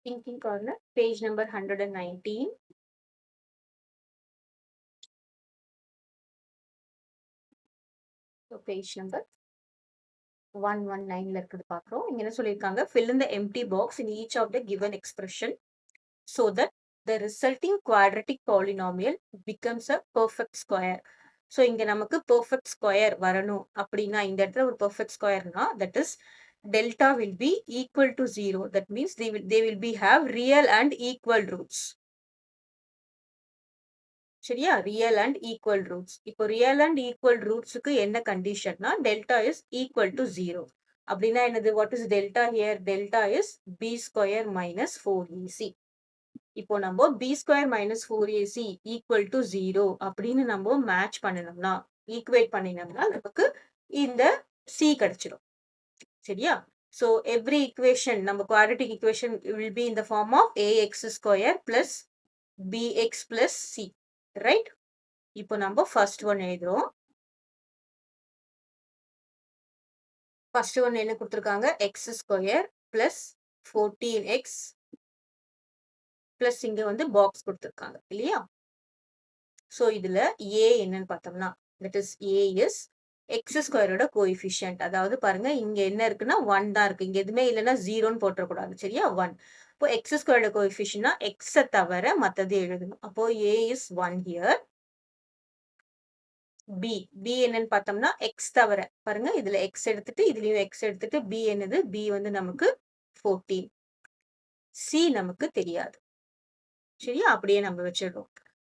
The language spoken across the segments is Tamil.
Thinking corner, page number 119. So page number 119 இருக்குது பார்க்குறோம். இங்க என்ன சொல்லியிருக்காங்க, fill in the empty box in each of the given expression so that the resulting quadratic polynomial becomes a perfect square. So இங்க நமக்கு perfect square வரணும் அப்படின்னா இந்த இடத்துல ஒரு perfect squareனா that is delta will be equal to 0. That means they will be have real and equal roots. சரியா, ரியல் அண்ட் ஈக்குவல் ரூட்ஸ். இப்போ ரியல் அண்ட் ஈக்குவல் ரூட்ஸுக்கு என்ன கண்டிஷன்னா டெல்டா இஸ் ஈக்குவல் டு 0. அப்படின்னா என்னது, what is delta here? Delta is b square minus 4ac. இப்போ நம்ம b square minus 4ac equal to 0 அப்படின்னு நம்ம மேட்ச் பண்ணணும்னா, ஈக்குவேட் பண்ணினோம்னா நமக்கு இந்த சி கிடைச்சிடும். சரியா? ஸோ எவ்ரி ஈக்குவேஷன், நம்ம quadratic equation will be in the form of ax square plus bx plus c. Right? இப்போ நம்ம ஃபர்ஸ்ட் ஒன் எழுதுறோம். ஃபர்ஸ்ட் ஒன் என்ன கொடுத்துருக்காங்க? X square plus 14x plus இங்க வந்து பாக்ஸ் கொடுத்துருக்காங்க இல்லையா? ஸோ இதுல ஏ என்னன்னு பார்த்தோம்னா that is a is x ஸ்கொயரோட கோஎஃபிஷியன்ட். அதாவது பாருங்க இங்க என்ன இருக்குன்னா 1 தான் இருக்கு. இங்க எதுவுமே இல்லைன்னா 0ன்னு போட்டுறக்கூடாது. சரியா? 1. இப்போ எக்ஸ் ஸ்கொயரோட கோஎஃபிஷியன்ட்னா எக்ஸை தவிர மற்றது எழுதணும். அப்போ ஏ இஸ் 1 ஹியர். பி பி என்னன்னு பார்த்தோம்னா எக்ஸ் தவிர பாருங்க, இதுல எக்ஸ் எடுத்துட்டு இதுலயும் எக்ஸ் எடுத்துட்டு பி என்னது, பி வந்து நமக்கு 14. சி நமக்கு தெரியாது. சரியா? அப்படியே நம்ம வச்சிடுறோம்.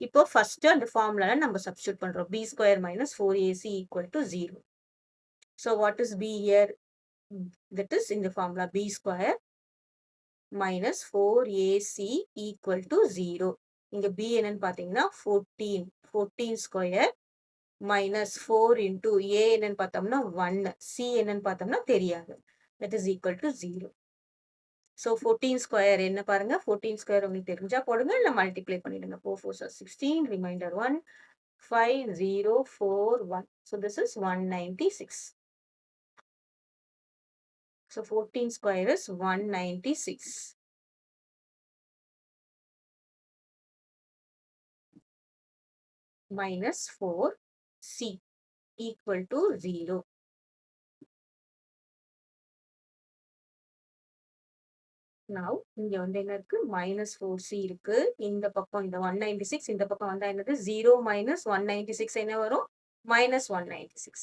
இப்போ ஃபர்ஸ்ட் அந்த ஃபார்முலால நம்ம சப்ஸ்டியூட் பண்றோம். B square minus 4ac equal to 0. So what is b here? That is இந்த formula b square minus 4ac equal to 0. இங்க பி என்னன்னு பார்த்தீங்கன்னா 14 ஸ்கொயர் minus 4 into a என்னன்னு பார்த்தோம்னா 1, c என்னன்னு பார்த்தோம்னா தெரியாது. that is equal to 0. so 14 square என்ன பாருங்க, 14 square உங்களுக்கு தெரிஞ்சா போடுங்க, இல்ல மல்டிப்ளை பண்ணிடுங்க. 4 4 are 16, remainder 1, 5 0 4 1. so this is 196. so 14 square is 196 minus 4c equal to 0. now இங்க வந்து என்ன இருக்கு, minus 4c இருக்கு. இந்த பக்கம் இந்த 196, இந்த பக்கம் வந்தா என்னது 0 minus 196 என்ன வரும், minus 196.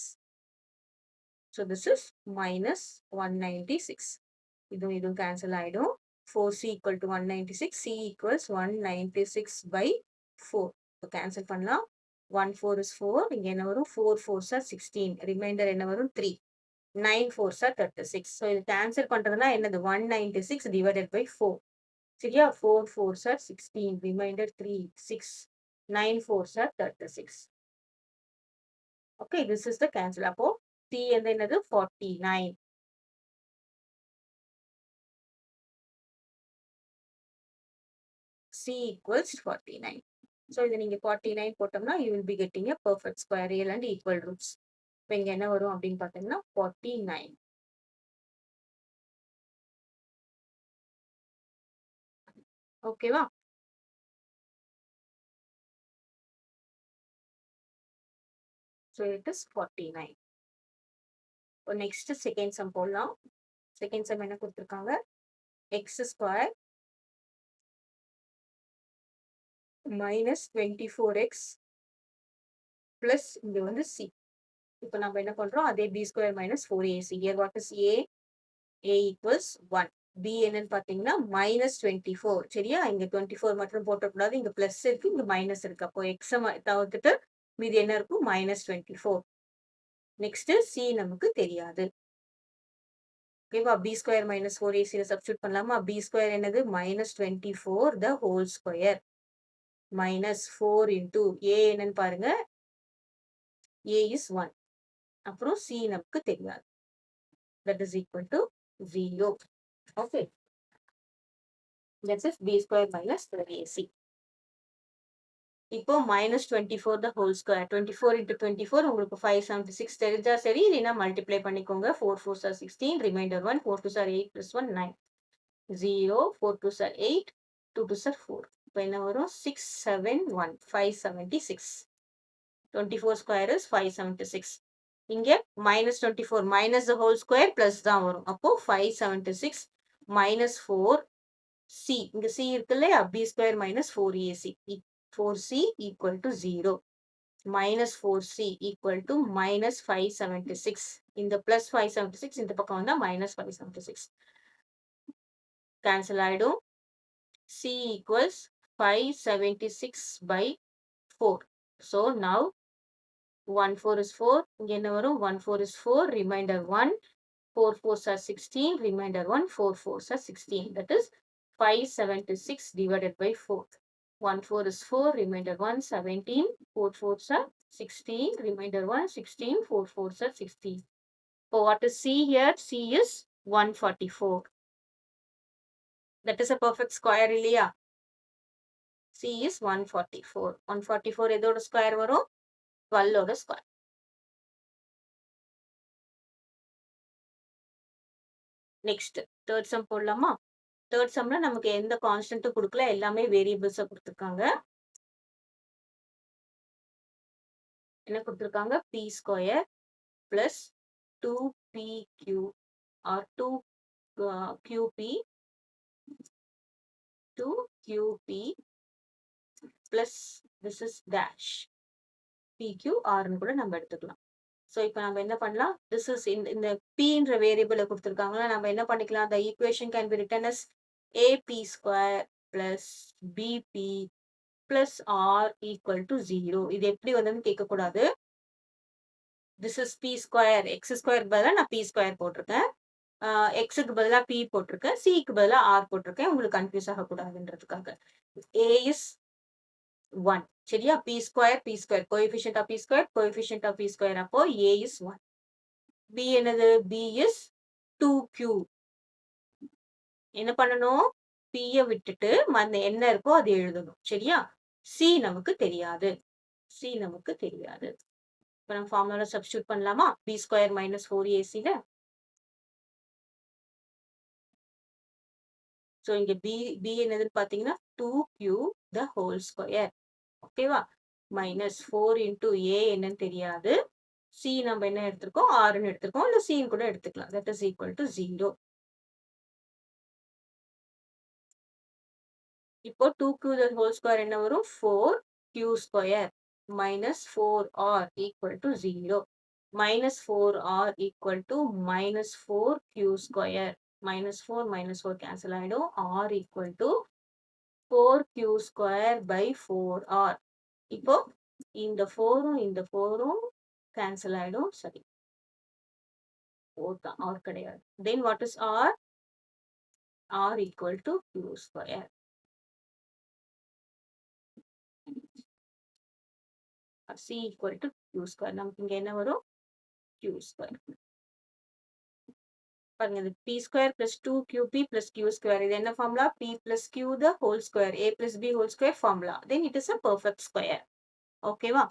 so this is minus 196. இதுவும் cancel ஆயிடும். 4c equal to 196, c equals 196 by 4. இப்போ cancel பண்ணலாம். 1 4 is 4, இங்க என்ன வரும், 4 4s are 16, remainder என்ன வரும் 3, 9 4s are 36. so இது cancel பண்றதுனா என்னது, 196 divided by 4. சரியா? 4 4s are 16, remainder 3 6, 9 4s are 36. okay, this is the cancel. அப்போ c வந்து என்னது 49. c equals 49. so இது நீங்க 49 போட்டோம்னா you will be getting a perfect square, real and equal roots. இப்போ இங்க என்ன வரும் அப்படின்னு பார்த்தீங்கன்னா 49. ஓகேவா? so it is 49. இப்போ நெக்ஸ்ட் செகண்ட் சம் போடலாம். செகண்ட் சம் என்ன கொடுத்துருக்காங்க, X square minus 24x plus இங்க வந்து சி. இப்போ நம்ம என்ன பண்றோம், அதே b square minus 4ac. Here what is a? A equals 1. B என்னன்னு பார்த்தீங்கன்னா மைனஸ் 24. சரியா? இங்க 24 மட்டும் போட்டக்கூடாது, இங்க பிளஸ் இருக்கு, இங்க மைனஸ் இருக்கு. அப்போ எக்ஸ் தவிர்த்துட்டு மீதி என்ன இருக்கும், மைனஸ் 24. நெக்ஸ்ட் சி நமக்கு தெரியாது. ஓகேவா? B square minus 4ac substitute பண்ணலாமா? பி ஸ்கொயர் என்னது, minus 24 the whole square minus 4 into a என்னன்னு பாருங்க, ஏ இஸ் 1. அப்புறம் சி நமக்கு தெரியாது. that is equal to 0. okay, that is b square minus 3ac. இப்போ minus 24 the whole square, 24 into 24 உங்களுக்கு 576 தெரிஞ்சா சரி, இல்லைன்னா மல்டிப்ளை பண்ணிக்கோங்க. 4 4s are 16, remainder 1, 4 2s are 8 plus 1 9. 0, 4 2s are 8, 2 2s are 4. இப்போ என்ன வரும் 671 576. 24 square is 576. இங்க minus 24 minus the whole square plus தான் வரும். அப்போ 576 minus 4 c. இங்க c இருக்கு இல்லையா, b square minus 4ac. 4c equal to 0. Minus 4c equal to minus 576. இந்த plus 576 இந்த பக்கம் வந்தா minus 576. Cancel ஆயிடும். c equals 576 by 4. So now 1 4 is 4. இங்க என்ன வரும் 1 4 is 4. Remainder 1. 4 4s are 16. Remainder 1. 4 4s are 16. That is 576 divided by 4. 1 4 is 4. Remainder 1 17. 4 4s are 16. Remainder 1 16. 4 4s are 16. So what is c here? c is 144. That is a perfect square இல்லையா? c is 144. 144 எதோட ஸ்கொயர் வரும்? 12 ஓட ஸ்கொயர். நெக்ஸ்ட் தேர்ட் சம் போடலாமா? தேர்ட் சம்ல நமக்கு எந்த கான்ஸ்டன்ட்டும் கொடுக்கல, எல்லாமே வேரியபிள்ஸா கொடுத்துருக்காங்க. என்ன கொடுத்துருக்காங்க? p square plus 2pq or 2qp 2qp plus this is dash pqr ன்னு கூட நம்ம எடுத்துக்கலாம். ஸோ இப்போ நம்ம என்ன பண்ணலாம்? திஸ் இஸ் இந்த pன்ற வேரியபிளை கொடுத்துருக்காங்களா, நம்ம என்ன பண்ணிக்கலாம்? the equation can be written as ap square plus bp plus r equal to 0. இது எப்படி வந்ததுன்னு கேட்கக்கூடாது. This is p square, x ஸ்கொயருக்கு பதிலாக நான் p ஸ்கொயர் போட்டிருக்கேன், எக்ஸுக்கு பதிலாக p போட்டிருக்கேன், சிக்கு பதிலாக r போட்டிருக்கேன், உங்களுக்கு கன்ஃபியூஸ் ஆகக்கூடாதுன்றதுக்காக. a is 1. சரியா? p square coefficient of p square coefficient of p square. அப்போ a is 1. b என்னது? b is 2q. என்ன பண்ணணும்? p விட்டுட்டு என்ன இருக்கோ அது எழுதணும். சரியா? c நமக்கு தெரியாது. இப்போ நம்ம ஃபார்முலால சப்ஸ்டிட்யூட் பண்ணலாமா? b ஸ்கொயர் மைனஸ் 4ac ல. ஸோ இங்க b என்னதுன்னு பாத்தீங்கன்னா 2q the whole square. ஓகேவா? மைனஸ் 4 இன்டூ a என்னன்னு தெரியாது, c நம்ம என்ன எடுத்திருக்கோம்? rன்னு எடுத்திருக்கோம், இல்ல c கூட எடுத்துக்கலாம். that is equal to 0. இப்போ 2q the whole square என்ன வரும்? 4q square minus 4r equal to 0. minus 4r equal to minus 4q square. minus 4 cancel ஆயிடும். r equal to 4q square by 4r. இப்போ இந்த 4ம் இந்த 4ம் cancel ஆயிடும். சரி, 4 தான், r கிடையாது. then what is r? r equal to q square. c equal to q square. நமக்கு இங்க என்ன வரும்? q square. பாருங்க, இது p square plus 2qp plus q square. இது என்ன formula? p plus q the whole square, a plus b whole square formula. then it is a perfect square. ஓகேவா?